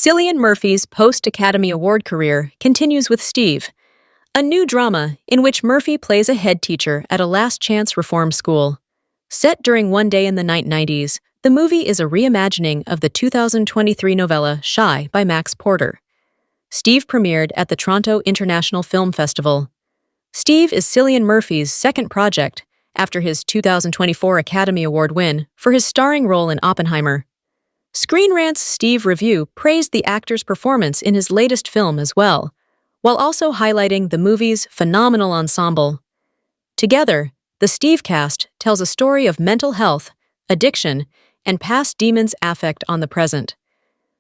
Cillian Murphy's post-Academy Award career continues with Steve, a new drama in which Murphy plays a head teacher at a last-chance reform school. Set during one day in the 1990s, the movie is a reimagining of the 2023 novella Shy by Max Porter. Steve premiered at the Toronto International Film Festival. Steve is Cillian Murphy's second project after his 2024 Academy Award win for his starring role in Oppenheimer. Screen Rant's Steve Review praised the actor's performance in his latest film as well, while also highlighting the movie's phenomenal ensemble. Together, the Steve cast tells a story of mental health, addiction, and past demons' affect on the present.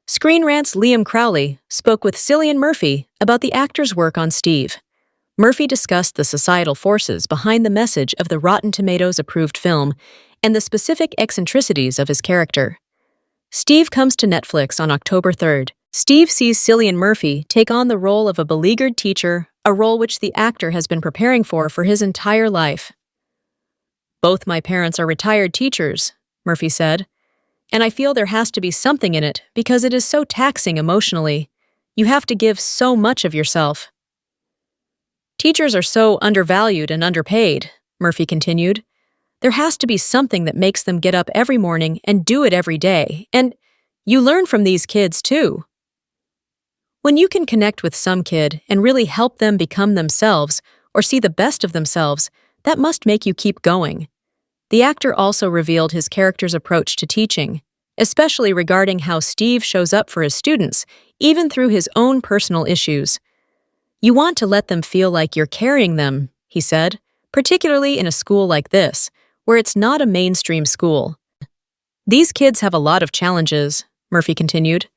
Screen Rant's Liam Crowley spoke with Cillian Murphy about the actor's work on Steve. Murphy discussed the societal forces behind the message of the Rotten Tomatoes-approved film and the specific eccentricities of his character. Steve comes to Netflix on October 3rd. Steve sees Cillian Murphy take on the role of a beleaguered teacher, a role which the actor has been preparing for his entire life. "Both my parents are retired teachers," Murphy said, "and I feel there has to be something in it because it is so taxing emotionally. You have to give so much of yourself." "Teachers are so undervalued and underpaid," Murphy continued. "There has to be something that makes them get up every morning and do it every day, and you learn from these kids too. When you can connect with some kid and really help them become themselves or see the best of themselves, that must make you keep going." The actor also revealed his character's approach to teaching, especially regarding how Steve shows up for his students, even through his own personal issues. "You want to let them feel like you're carrying them," he said, "particularly in a school like this, where it's not a mainstream school. These kids have a lot of challenges," Murphy continued.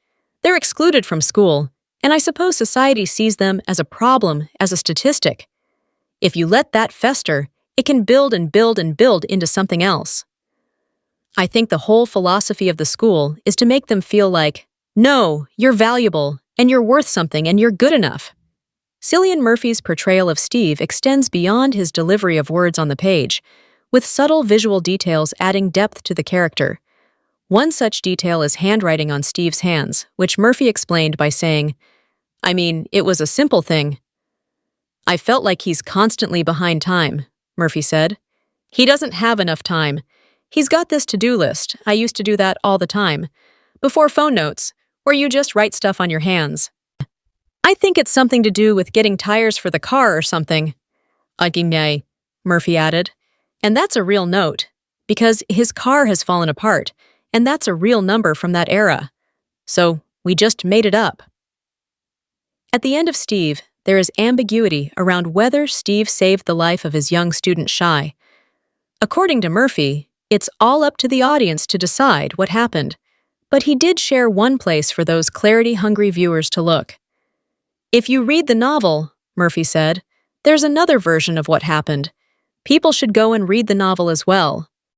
"They're excluded from school, and I suppose society sees them as a problem, as a statistic. If you let that fester, it can build and build and build into something else. I think the whole philosophy of the school is to make them feel like, no, you're valuable, and you're worth something, and you're good enough." Cillian Murphy's portrayal of Steve extends beyond his delivery of words on the page, with subtle visual details adding depth to the character. One such detail is handwriting on Steve's hands, which Murphy explained by saying, "I mean, it was a simple thing. I felt like he's constantly behind time," Murphy said. "He doesn't have enough time. He's got this to-do list. I used to do that all the time. Before phone notes, where you just write stuff on your hands. I think it's something to do with getting tires for the car or something." "Agimye," Murphy added. "And that's a real note, because his car has fallen apart, and that's a real number from that era. So we just made it up." At the end of Steve, there is ambiguity around whether Steve saved the life of his young student Shy. According to Murphy, it's all up to the audience to decide what happened, but he did share one place for those clarity-hungry viewers to look. "If you read the novel," Murphy said, "there's another version of what happened. People should go and read the novel as well.